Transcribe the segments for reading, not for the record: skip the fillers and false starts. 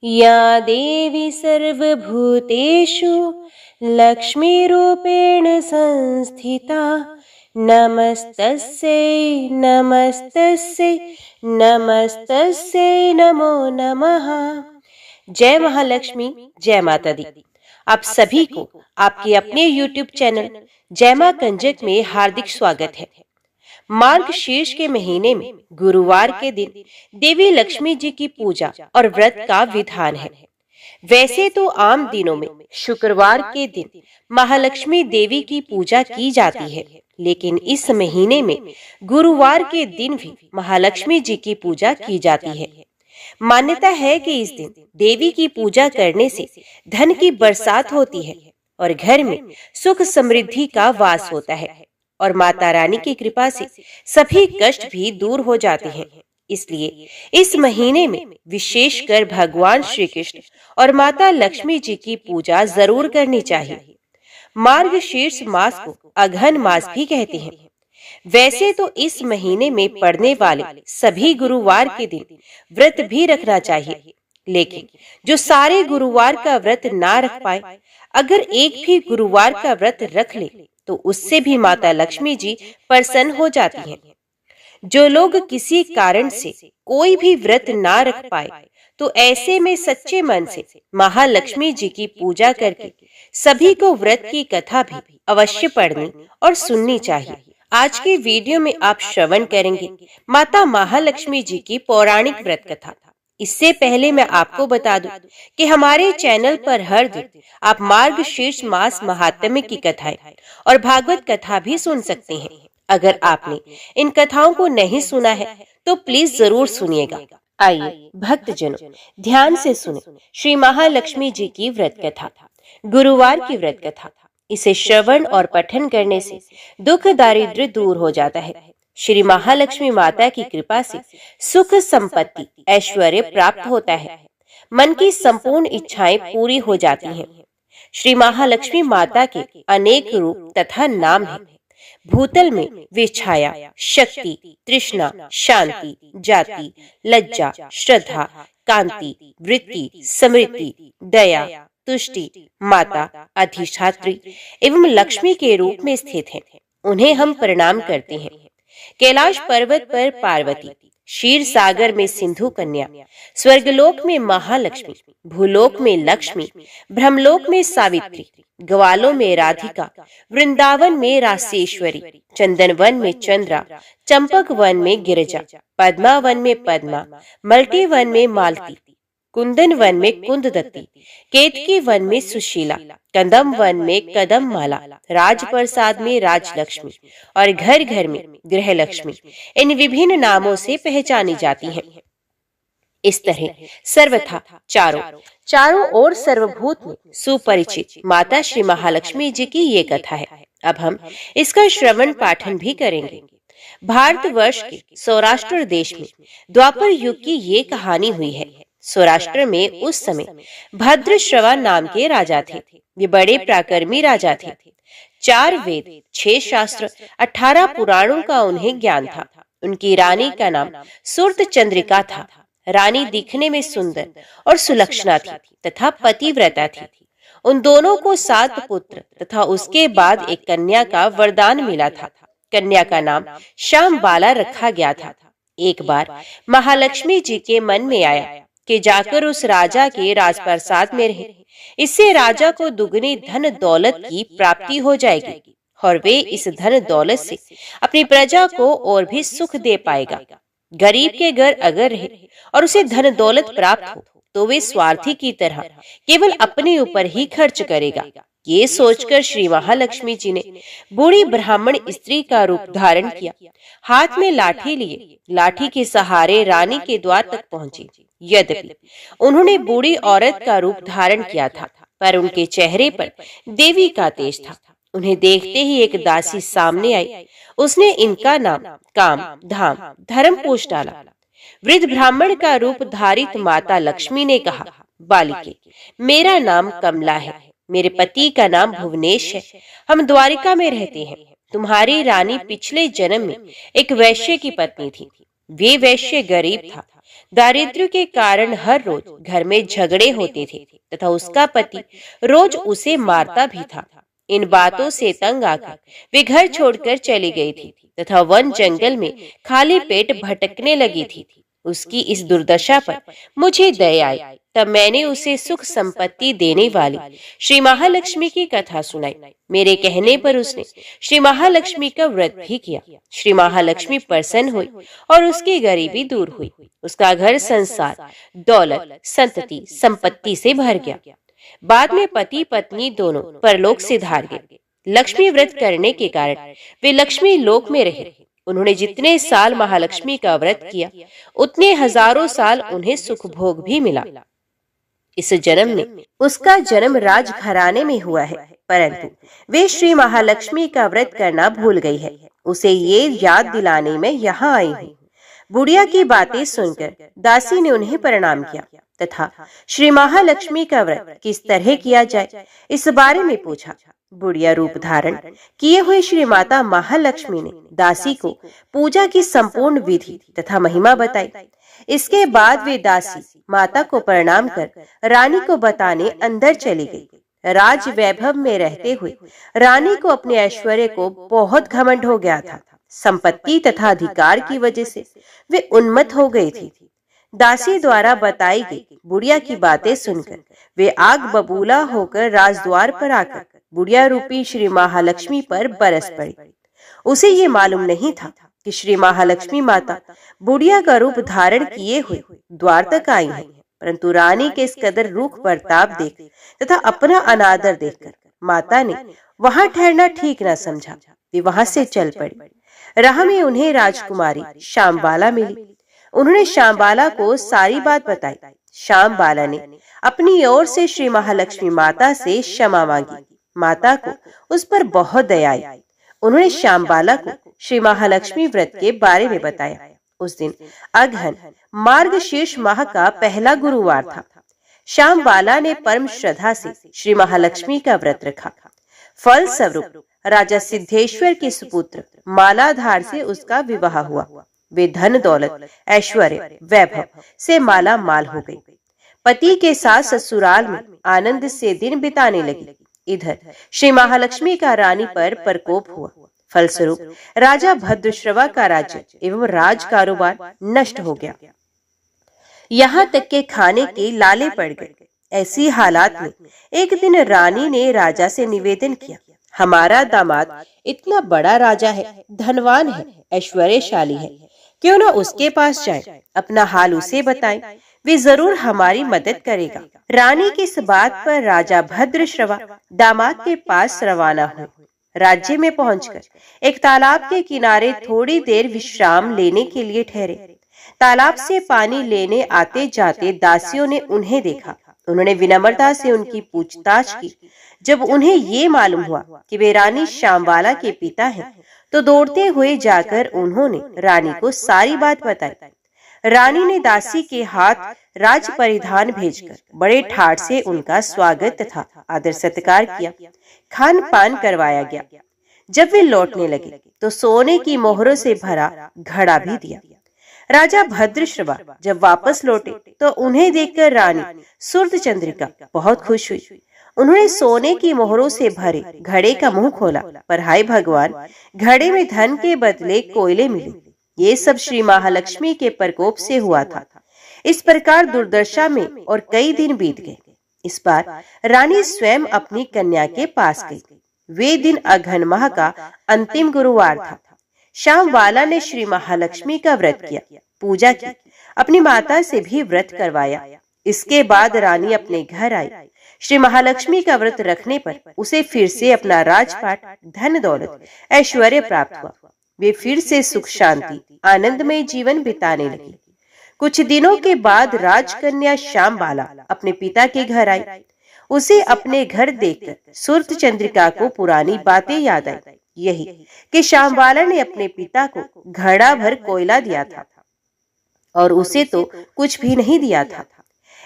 या देवी सर्वभूतेषु लक्ष्मीरूपेण संस्थिता नमस्तस्यै नमस्तस्यै नमस्तस्यै नमो नमः। जय महालक्ष्मी, जय माता दी। आप सभी को आपके अपने YouTube चैनल जय मां कंजक में हार्दिक स्वागत है। मार्गशीर्ष के महीने में गुरुवार के दिन देवी लक्ष्मी जी की पूजा और व्रत का विधान है। वैसे तो आम दिनों में शुक्रवार के दिन महालक्ष्मी देवी की पूजा की जाती है, लेकिन इस महीने में गुरुवार के दिन भी महालक्ष्मी जी की पूजा की जाती है। मान्यता है कि इस दिन देवी की पूजा करने से धन की बरसात होती है और घर में सुख समृद्धि का वास होता है और माता रानी की कृपा से सभी कष्ट भी दूर हो जाते हैं। इसलिए इस महीने में विशेषकर भगवान श्री कृष्ण और माता लक्ष्मी जी की पूजा जरूर करनी चाहिए। मार्गशीर्ष मास को अघन मास भी कहते हैं। वैसे तो इस महीने में पड़ने वाले सभी गुरुवार के दिन व्रत भी रखना चाहिए, लेकिन जो सारे गुरुवार का व्रत ना रख पाए, अगर एक भी गुरुवार का व्रत रख ले तो उससे भी माता लक्ष्मी जी प्रसन्न हो जाती हैं। जो लोग किसी कारण से कोई भी व्रत ना रख पाए, तो ऐसे में सच्चे मन से महालक्ष्मी जी की पूजा करके सभी को व्रत की कथा भी अवश्य पढ़नी और सुननी चाहिए। आज के वीडियो में आप श्रवण करेंगे माता महालक्ष्मी जी की पौराणिक व्रत कथा। इससे पहले मैं आपको बता दूं कि हमारे चैनल पर हर दिन आप मार्गशीर्ष मास महात्म्य की कथाएं और भागवत कथा भी सुन सकते हैं। अगर आपने इन कथाओं को नहीं सुना है तो प्लीज जरूर सुनिएगा। आइए भक्तजनों, ध्यान से सुने श्री महालक्ष्मी जी की व्रत कथा, गुरुवार की व्रत कथा। इसे श्रवण और पठन करने से दुख दारिद्र्य दूर हो जाता है। श्री महालक्ष्मी माता की कृपा से सुख संपत्ति ऐश्वर्य प्राप्त होता है। मन की संपूर्ण इच्छाएं पूरी हो जाती हैं। श्री महालक्ष्मी माता के अनेक रूप तथा नाम हैं। भूतल में वे छाया, शक्ति, तृष्णा, शांति, जाति, लज्जा, श्रद्धा, कांति, वृत्ति, स्मृति, दया, तुष्टि, माता, अधिष्ठात्री एवं लक्ष्मी के रूप में स्थित हैं। उन्हें हम प्रणाम करते हैं। कैलाश पर्वत पर पार्वती, क्षीर सागर में सिंधु कन्या, स्वर्गलोक में महालक्ष्मी, भूलोक में लक्ष्मी, ब्रह्मलोक में सावित्री, ग्वालों में राधिका, वृंदावन में रासेश्वरी, चंदनवन में चंद्रा, चंपक वन में गिरिजा, पद्मावन में पद्मा, मल्टी वन में मालती, कुंदन वन में कुंददत्ती, केतकी वन में सुशीला, कदम वन में कदम माला, राजप्रसाद में राजलक्ष्मी और घर घर में गृह लक्ष्मी इन विभिन्न नामों से पहचानी जाती हैं। इस तरह सर्वथा चारों ओर सर्वभूत में सुपरिचित माता श्री महालक्ष्मी जी की ये कथा है। अब हम इसका श्रवण पाठन भी करेंगे। भारतवर्ष के सौराष्ट्र देश में द्वापर युग की ये कहानी हुई है। सौराष्ट्र में उस समय भद्रश्रवा नाम के राजा थे। वे बड़े पराक्रमी राजा थे। 4 वेद, 6 शास्त्र, 18 पुराणों का उन्हें ज्ञान था। उनकी रानी का नाम सूर्त चंद्रिका था। रानी दिखने में सुंदर और सुलक्षणा थी तथा पतिव्रता थी। उन दोनों को 7 पुत्र तथा उसके बाद एक कन्या का वरदान मिला था। कन्या का नाम श्यामबाला रखा गया था। एक बार महालक्ष्मी जी के मन में आया कि जाकर उस राजा के राजप्रसाद में रहे। इससे राजा को दुगनी धन दौलत की प्राप्ति हो जाएगी और वे इस धन दौलत से अपनी प्रजा को और भी सुख दे पाएगा। गरीब के घर अगर रहे और उसे धन दौलत प्राप्त हो तो वे स्वार्थी की तरह केवल अपने ऊपर ही खर्च करेगा। ये सोचकर श्री महालक्ष्मी जी ने बूढ़ी ब्राह्मण स्त्री का रूप धारण किया। हाथ में लाठी लिए लाठी के सहारे रानी के द्वार तक पहुंचे। यद्यपि उन्होंने बूढ़ी औरत का रूप धारण किया था, पर उनके चेहरे पर देवी का तेज था। उन्हें देखते ही एक दासी सामने आई। उसने इनका नाम काम, धाम, धर्म पूछ डाला। वृद्ध ब्राह्मण का रूप धारित माता लक्ष्मी ने कहा, बालिके, मेरा नाम कमला है। मेरे पति का नाम भुवनेश है। हम द्वारिका में रहते हैं। तुम्हारी रानी पिछले जन्म में एक वैश्य की पत्नी थी। वे वैश्य गरीब था। दारिद्र्य के कारण हर रोज घर में झगड़े होते थे तथा उसका पति रोज उसे मारता भी था। इन बातों से तंग आकर वे घर छोड़कर चली गई थी तथा वन जंगल में खाली पेट भटकने लगी थी। उसकी इस दुर्दशा पर मुझे दया आई। तब मैंने उसे सुख संपत्ति देने वाली श्री महालक्ष्मी की कथा सुनाई। मेरे कहने पर उसने श्री महालक्ष्मी का व्रत भी किया। श्री महालक्ष्मी प्रसन्न हुई और उसकी गरीबी दूर हुई। उसका घर संसार, दौलत, संतति, संपत्ति से भर गया। बाद में पति पत्नी दोनों परलोक से धार गए। लक्ष्मी व्रत करने के कारण वे लक्ष्मी लोक में रहे। उन्होंने जितने साल महालक्ष्मी का व्रत किया उतने हजारों साल उन्हें सुख भोग भी मिला। इस जन्म में उसका जन्म राजघराने में हुआ है, परंतु वे श्री महालक्ष्मी का व्रत करना भूल गई है। उसे ये याद दिलाने में यहाँ आई हूँ। बुढ़िया की बातें सुनकर दासी ने उन्हें प्रणाम किया तथा श्री महालक्ष्मी का व्रत किस तरह किया जाए इस बारे में पूछा। बुढ़िया रूप धारण किए हुए श्री माता महालक्ष्मी ने दासी को पूजा की संपूर्ण विधि तथा महिमा बताई। इसके बाद वे दासी माता को प्रणाम कर रानी को बताने अंदर चली गई। राज वैभव में रहते हुए रानी को अपने ऐश्वर्य को बहुत घमंड हो गया था। संपत्ति तथा अधिकार की वजह से वे उन्मत्त हो गई थी। दासी द्वारा बताई गई बुढ़िया की बातें सुनकर वे आग बबूला होकर राजद्वार पर आकर बुढ़िया रूपी श्री महालक्ष्मी पर बरस पड़ी। उसे ये मालूम नहीं था कि श्री महालक्ष्मी माता बुढ़िया का रूप धारण किए हुए द्वार तक आई है, परंतु रानी के इस कदर रूख बर्ताव देख तथा अपना अनादर देखकर माता ने वहां ठहरना ठीक न समझा। वे वहां से चल पड़ी। राह में उन्हें राजकुमारी श्यामबाला मिली। उन्होंने श्यामबाला को सारी बात बताई। श्यामबाला ने अपनी ओर से श्री महालक्ष्मी माता से क्षमा मांगी। माता को उस पर बहुत दया आई। उन्होंने श्यामबाला को श्री महालक्ष्मी व्रत के बारे में बताया। उस दिन अगहन मार्गशीर्ष माह का पहला गुरुवार था। श्यामबाला ने परम श्रद्धा से श्री महालक्ष्मी का व्रत रखा। फल स्वरूप राजा सिद्धेश्वर के सुपुत्र मालाधार से उसका विवाह हुआ। वे धन दौलत, ऐश्वर्य, वैभव से माला माल हो गई। पति के साथ ससुराल में आनंद से दिन बिताने लगी। इधर श्री महालक्ष्मी का रानी पर प्रकोप हुआ। फलस्वरूप राजा भद्रश्रवा का राज्य एवं राज कारोबार नष्ट हो गया। यहाँ तक के खाने के लाले पड़ गए। ऐसी हालात में एक दिन रानी ने राजा से निवेदन किया, हमारा दामाद इतना बड़ा राजा है, धनवान है, ऐश्वर्यशाली है, क्यों न उसके पास जाए, अपना हाल उसे बताएं, वे जरूर हमारी मदद करेगा। रानी की इस बात पर राजा भद्रश्रवा दामाद के पास रवाना हुए। राज्य में पहुंचकर एक तालाब के किनारे थोड़ी देर विश्राम लेने के लिए ठहरे। तालाब से पानी लेने आते जाते दासियों ने उन्हें देखा। उन्होंने विनम्रता से उनकी पूछताछ की। जब उन्हें ये मालूम हुआ कि वे रानी श्यामबाला के पिता हैं, तो दौड़ते हुए जाकर उन्होंने रानी को सारी बात बताई। रानी ने दासी के हाथ राज परिधान भेजकर बड़े ठाट से उनका स्वागत तथा आदर सत्कार किया। खान पान करवाया गया। जब वे लौटने लगे तो सोने की मोहरों से भरा घड़ा भी दिया। राजा भद्रश्रवा जब वापस लौटे तो उन्हें देखकर रानी सूर्यचंद्रिका बहुत खुश हुई। उन्होंने सोने की मोहरों से भरे घड़े का मुंह खोला, पर हाय भगवान, घड़े में धन के बदले कोयले मिले। ये सब श्री महालक्ष्मी के प्रकोप से हुआ था। इस प्रकार दुर्दशा में और कई दिन बीत गए। इस बार रानी स्वयं अपनी कन्या के पास गई। वे दिन अघन माह का अंतिम गुरुवार था। श्यामबाला ने श्री महालक्ष्मी का व्रत किया, पूजा की, अपनी माता से भी व्रत करवाया। इसके बाद रानी अपने घर आई। श्री महालक्ष्मी का व्रत रखने पर उसे फिर से अपना राजपाट, धन दौलत, ऐश्वर्य प्राप्त हुआ। वे फिर से सुख शांति आनंदमय जीवन बिताने लगी। कुछ दिनों के बाद राजकन्या श्यामबाला अपने पिता के घर आई। उसे अपने घर देखकर सूर्यचंद्रिका को पुरानी बातें याद आई। यही कि श्यामबाला ने अपने पिता को घड़ा भर कोयला दिया था और उसे तो कुछ भी नहीं दिया था।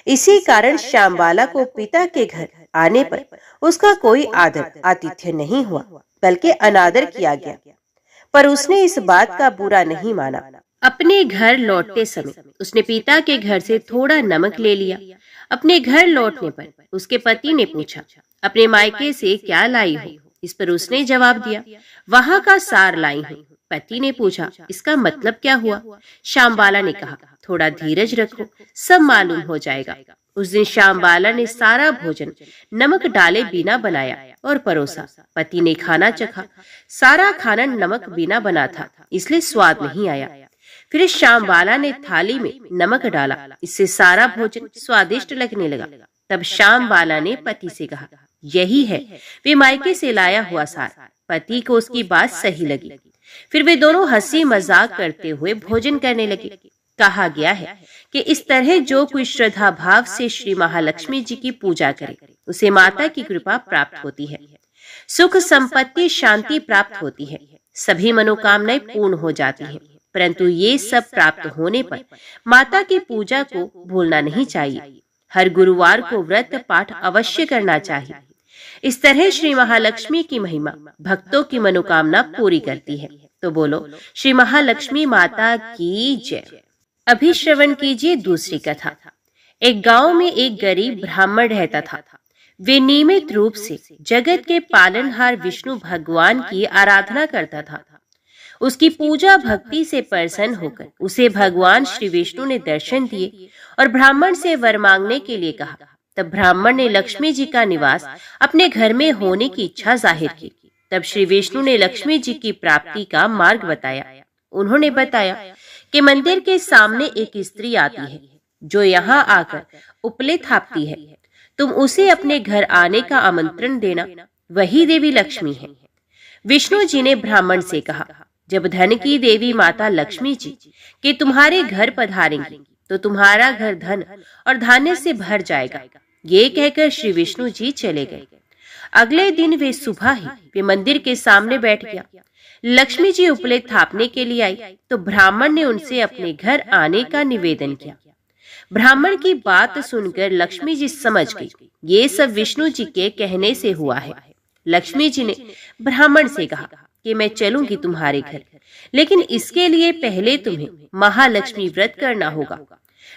इसी कारण श्यामबाला को पिता के घर आने पर उसका कोई आदर आतिथ्य नहीं हुआ, बल्कि अनादर किया गया। पर उसने इस बात का बुरा नहीं माना। अपने घर लौटते समय उसने पिता के घर से थोड़ा नमक ले लिया। अपने घर लौटने पर उसके पति ने पूछा, अपने मायके से क्या लाई हो? इस पर उसने जवाब दिया, वहां का सार लाई हूं। पति ने पूछा, इसका मतलब क्या हुआ? श्यामबाला ने कहा, थोड़ा धीरज रखो, सब मालूम हो जाएगा। उस दिन श्यामबाला ने सारा भोजन नमक डाले बिना बनाया और परोसा। पति ने खाना चखा। सारा खाना नमक बिना बना था, इसलिए स्वाद नहीं आया। फिर श्यामबाला ने थाली में नमक डाला, इससे सारा भोजन स्वादिष्ट लगने लगा। तब श्यामबाला ने पति से कहा, यही है वे मायके से लाया हुआ सार। पति को उसकी बात सही लगी। फिर वे दोनों हंसी मजाक करते हुए भोजन करने लगे। कहा गया है कि इस तरह जो कोई श्रद्धा भाव से श्री महालक्ष्मी जी की पूजा करे, उसे माता की कृपा प्राप्त होती है, सुख संपत्ति शांति प्राप्त होती है, सभी मनोकामनाएं पूर्ण हो जाती हैं। परंतु ये सब प्राप्त होने पर माता की पूजा को भूलना नहीं चाहिए। हर गुरुवार को व्रत पाठ अवश्य करना चाहिए। इस तरह श्री महालक्ष्मी की महिमा भक्तों की मनोकामना पूरी करती है। तो बोलो श्री महालक्ष्मी माता की जय। अभी श्रवण कीजिए दूसरी कथा। एक गांव में एक गरीब ब्राह्मण रहता था। वे नियमित रूप से जगत के पालनहार विष्णु भगवान की आराधना करता था। उसकी पूजा भक्ति से प्रसन्न होकर उसे भगवान श्री विष्णु ने दर्शन दिए और ब्राह्मण से वर मांगने के लिए कहा। तब ब्राह्मण ने लक्ष्मी जी का निवास अपने घर में होने की इच्छा जाहिर की। तब श्री विष्णु ने लक्ष्मी जी की प्राप्ति का मार्ग बताया। उन्होंने बताया कि मंदिर के सामने एक स्त्री आती है जो यहाँ आकर उपले थापती है। तुम उसे अपने घर आने का आमंत्रण देना, वही देवी लक्ष्मी है। विष्णु जी ने ब्राह्मण से कहा, जब धन की देवी माता लक्ष्मी जी के तुम्हारे घर पधारेंगी तो तुम्हारा घर धन और धान्य से भर जाएगा। ये कहकर श्री विष्णु जी चले गए। अगले दिन वे सुबह ही वे मंदिर के सामने बैठ गया। लक्ष्मी जी उपले थापने के लिए आई तो ब्राह्मण ने उनसे अपने घर आने का निवेदन किया। ब्राह्मण की बात सुनकर लक्ष्मी जी समझ गई, ये सब विष्णु जी के कहने से हुआ है। लक्ष्मी जी ने ब्राह्मण से कहा कि मैं चलूंगी तुम्हारे घर, लेकिन इसके लिए पहले तुम्हें महालक्ष्मी व्रत करना होगा।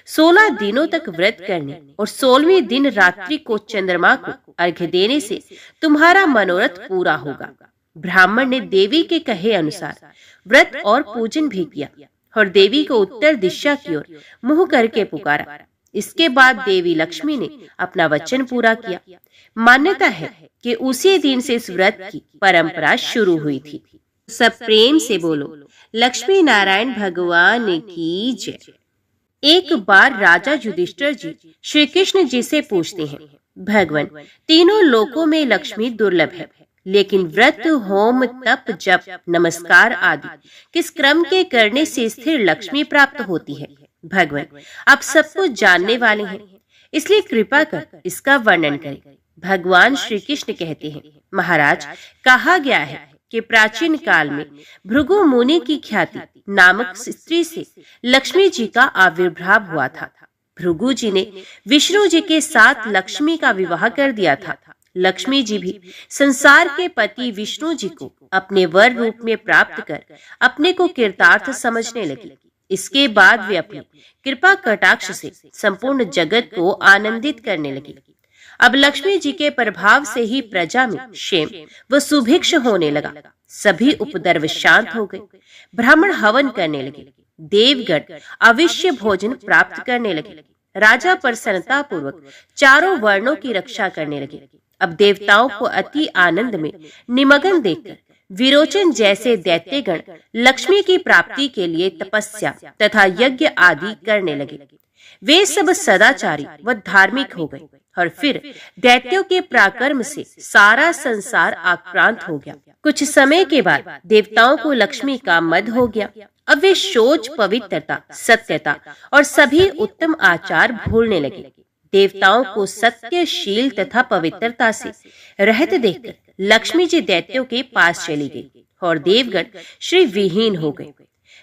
16 दिनों तक व्रत करने और 16वें दिन रात्रि को चंद्रमा को अर्घ्य देने से तुम्हारा मनोरथ पूरा होगा। ब्राह्मण ने देवी के कहे अनुसार व्रत और पूजन भी किया और देवी को उत्तर दिशा की ओर मुंह करके पुकारा। इसके बाद देवी लक्ष्मी ने अपना वचन पूरा किया। मान्यता है कि उसी दिन से इस व्रत की परंपरा शुरू हुई थी। सब प्रेम से बोलो लक्ष्मी नारायण भगवान की जय। एक बार राजा युधिष्ठिर जी श्री कृष्ण जी से पूछते हैं, भगवान, तीनों लोकों में लक्ष्मी दुर्लभ है, लेकिन व्रत होम तप जप नमस्कार आदि किस क्रम के करने से स्थिर लक्ष्मी प्राप्त होती है? भगवान, आप सब कुछ जानने वाले हैं, इसलिए कृपा कर इसका वर्णन करें। भगवान श्री कृष्ण कहते हैं, महाराज, कहा गया है कि प्राचीन काल में भृगु मुनि की ख्याति नामक स्त्री से लक्ष्मी जी का आविर्भाव हुआ था। भृगु जी ने विष्णु जी के साथ लक्ष्मी का विवाह कर दिया था। लक्ष्मी जी भी संसार के पति विष्णु जी को अपने वर रूप में प्राप्त कर अपने को कृतार्थ समझने लगी। इसके बाद वे अपनी कृपा कटाक्ष से संपूर्ण जगत को आनंदित करने लगी। अब लक्ष्मी जी के प्रभाव से ही प्रजा में क्षेम व सुभिक्ष होने लगा। सभी उपद्रव शांत हो गए। ब्राह्मण हवन करने लगे। देवगण अवश्य भोजन प्राप्त करने लगे। राजा प्रसन्नता पूर्वक चारों वर्णों की रक्षा करने लगे। अब देवताओं को अति आनंद में निमग्न देखकर विरोचन जैसे दैत्यगण लक्ष्मी की प्राप्ति के लिए तपस्या तथा यज्ञ आदि करने लगे। वे सब सदाचारी व धार्मिक हो गए और फिर दैत्यों के पराक्रम से सारा संसार आक्रांत हो गया। कुछ समय के बाद देवताओं को लक्ष्मी का मद हो गया। अब वे शौच, पवित्रता, सत्यता और सभी उत्तम आचार भूलने लगे। देवताओं को सत्यशील तथा पवित्रता से रहत देखकर लक्ष्मी जी दैत्यों के पास चली गई और देवगण श्री विहीन हो गए।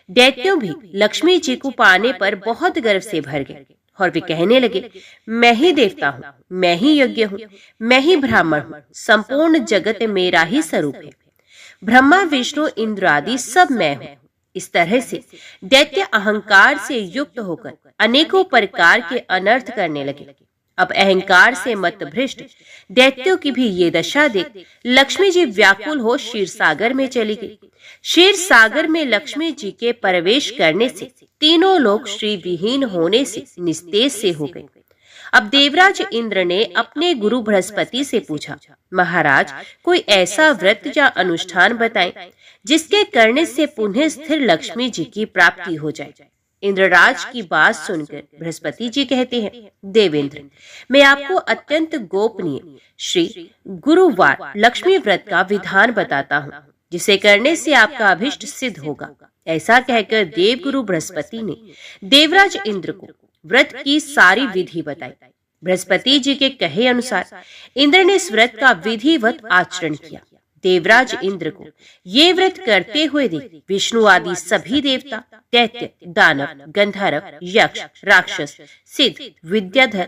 दैत्यों भी लक्ष्मी जी को पाने पर बहुत गर्व से भर गए और वे कहने लगे, मैं ही देवता हूँ, मैं ही यज्ञ हूँ, मैं ही ब्राह्मण हूँ, संपूर्ण जगत मेरा ही स्वरूप है। ब्रह्मा विष्णु इंद्र आदि सब मैं हूँ। इस तरह से दैत्य अहंकार से युक्त होकर अनेकों प्रकार के अनर्थ करने लगे। अब अहंकार से मतभ्रष्ट दैत्यों की भी ये दशा देख लक्ष्मी जी व्याकुल हो क्षीर सागर में चली गई। क्षीर सागर में लक्ष्मी जी के प्रवेश करने से तीनों लोग श्री विहीन होने से निस्तेज से हो गए। अब देवराज इंद्र ने अपने गुरु बृहस्पति से पूछा, महाराज कोई ऐसा व्रत या अनुष्ठान बताएं जिसके करने से पुनः स्थिर लक्ष्मी जी की प्राप्ति हो जाए। इंद्रराज की बात सुनकर बृहस्पति जी कहते हैं, देवेंद्र, मैं आपको अत्यंत गोपनीय श्री गुरुवार लक्ष्मी व्रत का विधान बताता हूँ, जिसे करने से आपका अभिष्ट सिद्ध होगा। ऐसा कहकर देवगुरु बृहस्पति ने देवराज इंद्र को व्रत की सारी विधि बताई। बृहस्पति जी के कहे अनुसार इंद्र ने इस व्रत का विधिवत आचरण किया। देवराज इंद्र को ये व्रत करते हुए देख विष्णु आदि सभी देवता, दैत्य, दानव, गंधर्व, यक्ष, राक्षस, सिद्ध, विद्याधर,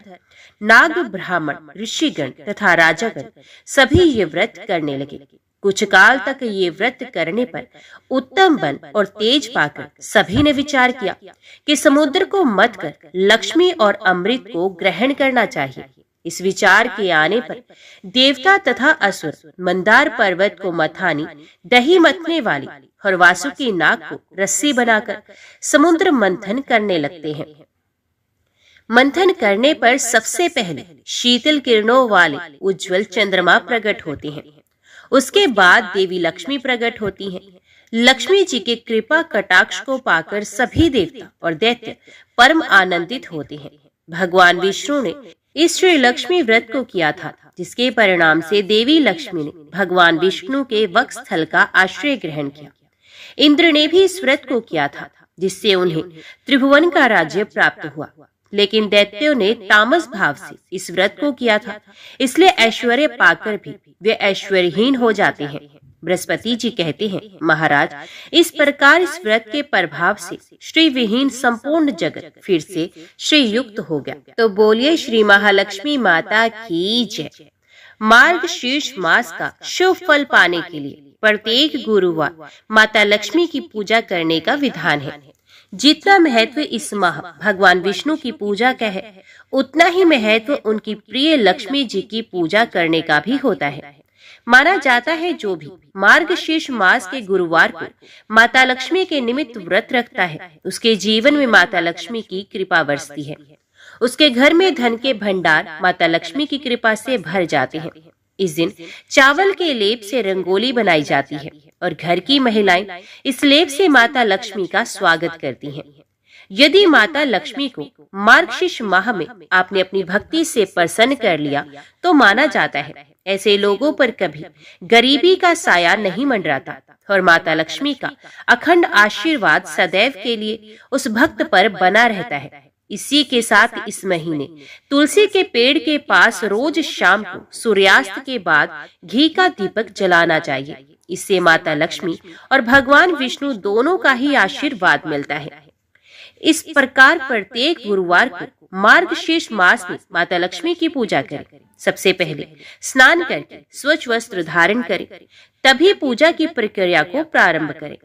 नाग, ब्राह्मण, ऋषिगण तथा राजागण सभी ये व्रत करने लगे। कुछ काल तक ये व्रत करने पर उत्तम बल और तेज पाकर सभी ने विचार किया कि समुद्र को मत कर लक्ष्मी और अमृत को ग्रहण करना चाहिए। इस विचार के आने पर देवता तथा असुर मंदार पर्वत को मथानी, दही मथने वाली और वासुकी नाग को रस्सी बनाकर समुद्र मंथन करने लगते हैं। मंथन करने पर सबसे पहले शीतल किरणों वाले उज्जवल चंद्रमा प्रकट होते हैं। उसके बाद देवी लक्ष्मी प्रकट होती हैं। लक्ष्मी जी के कृपा कटाक्ष को पाकर सभी देवता और दैत्य परम आनंदित होते हैं। भगवान विष्णु ने इस श्री लक्ष्मी व्रत को किया था, जिसके परिणाम से देवी लक्ष्मी ने भगवान विष्णु के वक्षस्थल का आश्रय ग्रहण किया। इंद्र ने भी इस व्रत को किया था, जिससे उन्हें त्रिभुवन का राज्य प्राप्त हुआ। लेकिन दैत्यों ने तामस भाव से इस व्रत को किया था, इसलिए ऐश्वर्य पाकर भी वे ऐश्वर्यहीन हो जाते हैं। बृहस्पति जी कहते हैं, महाराज इस प्रकार इस व्रत के प्रभाव से श्री विहीन संपूर्ण जगत फिर से श्री युक्त हो गया। तो बोलिए श्री महालक्ष्मी माता की जय। मार्गशीर्ष मास का शुभ फल पाने के लिए प्रत्येक गुरुवार माता लक्ष्मी की पूजा करने का विधान है। जितना महत्व इस माह भगवान विष्णु की पूजा का है, उतना ही महत्व उनकी प्रिय लक्ष्मी जी की पूजा करने का भी होता है। माना जाता है जो भी मार्गशीर्ष मास के गुरुवार को माता लक्ष्मी के निमित्त व्रत रखता है, उसके जीवन में माता लक्ष्मी की कृपा बरसती है। उसके घर में धन के भंडार माता लक्ष्मी की कृपा से भर जाते हैं। इस दिन चावल के लेप से रंगोली बनाई जाती है और घर की महिलाएं इस लेप से माता लक्ष्मी का स्वागत करती हैं। यदि माता लक्ष्मी को मार्गशीर्ष माह में आपने अपनी भक्ति से प्रसन्न कर लिया तो माना जाता है ऐसे लोगों पर कभी गरीबी का साया नहीं मंडराता और माता लक्ष्मी का अखंड आशीर्वाद सदैव के लिए उस भक्त पर बना रहता है। इसी के साथ इस महीने तुलसी के पेड़ के पास रोज शाम को सूर्यास्त के बाद घी का दीपक जलाना चाहिए। इससे माता लक्ष्मी और भगवान विष्णु दोनों का ही आशीर्वाद मिलता है। इस प्रकार प्रत्येक गुरुवार को मार्गशीर्ष मास में माता लक्ष्मी की पूजा करें। सबसे पहले स्नान करके स्वच्छ वस्त्र धारण करें, तभी पूजा की प्रक्रिया को प्रारंभ करें।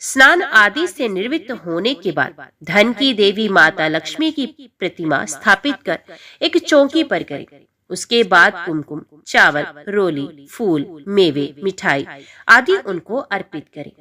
स्नान आदि से निवृत्त होने के बाद धन की देवी माता लक्ष्मी की प्रतिमा स्थापित कर एक चौकी पर करें। उसके बाद कुमकुम, चावल, रोली, फूल, मेवे, मिठाई आदि उनको अर्पित करें।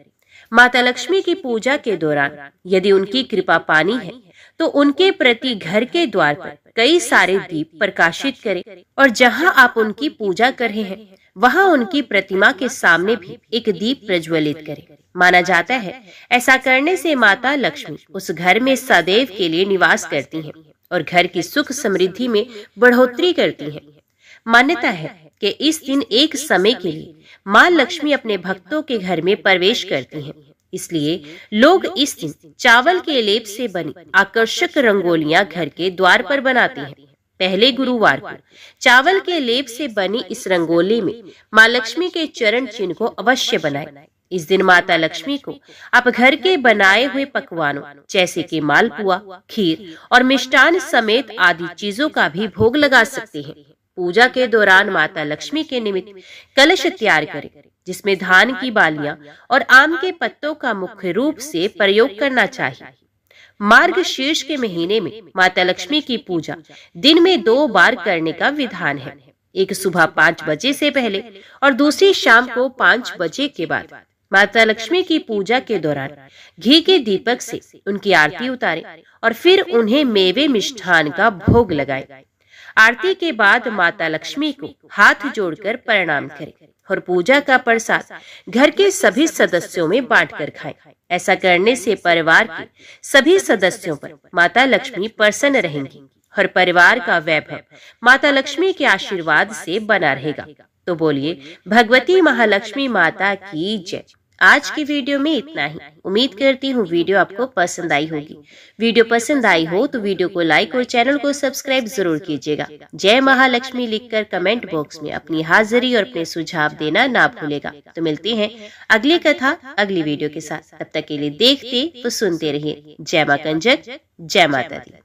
माता लक्ष्मी की पूजा के दौरान यदि उनकी कृपा पानी है तो उनके प्रति घर के द्वार पर कई सारे दीप प्रकाशित करें और जहां आप उनकी पूजा कर रहे हैं वहां उनकी प्रतिमा के सामने भी एक दीप प्रज्वलित करें। माना जाता है ऐसा करने से माता लक्ष्मी उस घर में सदैव के लिए निवास करती हैं और घर की सुख समृद्धि में बढ़ोतरी करती हैं। मान्यता है कि इस दिन एक समय के लिए माँ लक्ष्मी अपने भक्तों के घर में प्रवेश करती हैं। इसलिए लोग इस दिन चावल के लेप से बनी आकर्षक रंगोलियां घर के द्वार पर बनाते हैं। पहले गुरुवार को चावल के लेप से बनी इस रंगोली में माँ लक्ष्मी के चरण चिन्ह को अवश्य बनाएं। इस दिन माता लक्ष्मी को आप घर के बनाए हुए पकवानों जैसे कि मालपुआ, खीर और मिष्टान समेत आदि चीजों का भी भोग लगा सकते हैं। पूजा के दौरान माता लक्ष्मी के निमित्त कलश तैयार करें, जिसमें धान की बालियां और आम के पत्तों का मुख्य रूप से प्रयोग करना चाहिए। मार्गशीर्ष के महीने में माता लक्ष्मी की पूजा दिन में 2 बार करने का विधान है, एक सुबह 5 बजे से पहले और दूसरी शाम को 5 बजे के बाद। माता लक्ष्मी की पूजा के दौरान घी के दीपक से उनकी आरती उतारें और फिर उन्हें मेवे मिष्ठान का भोग लगाएं। आरती के बाद माता लक्ष्मी को हाथ जोड़कर प्रणाम करें और पूजा का प्रसाद घर के सभी सदस्यों में बांटकर खाएं। ऐसा करने से परिवार के सभी सदस्यों पर माता लक्ष्मी प्रसन्न रहेंगी और परिवार का वैभव माता लक्ष्मी के आशीर्वाद से बना रहेगा। तो बोलिए भगवती महालक्ष्मी माता की जय। आज की वीडियो में इतना ही। उम्मीद करती हूँ वीडियो आपको पसंद आई होगी। वीडियो पसंद आई हो तो वीडियो को लाइक और चैनल को सब्सक्राइब जरूर कीजिएगा। जय महालक्ष्मी लिखकर कमेंट बॉक्स में अपनी हाजिरी और अपने सुझाव देना ना भूलेगा। तो मिलते हैं अगली कथा अगली वीडियो के साथ। तब तक के लिए देखते तो सुनते रहिए। जय मां कंजक, जय माता दी।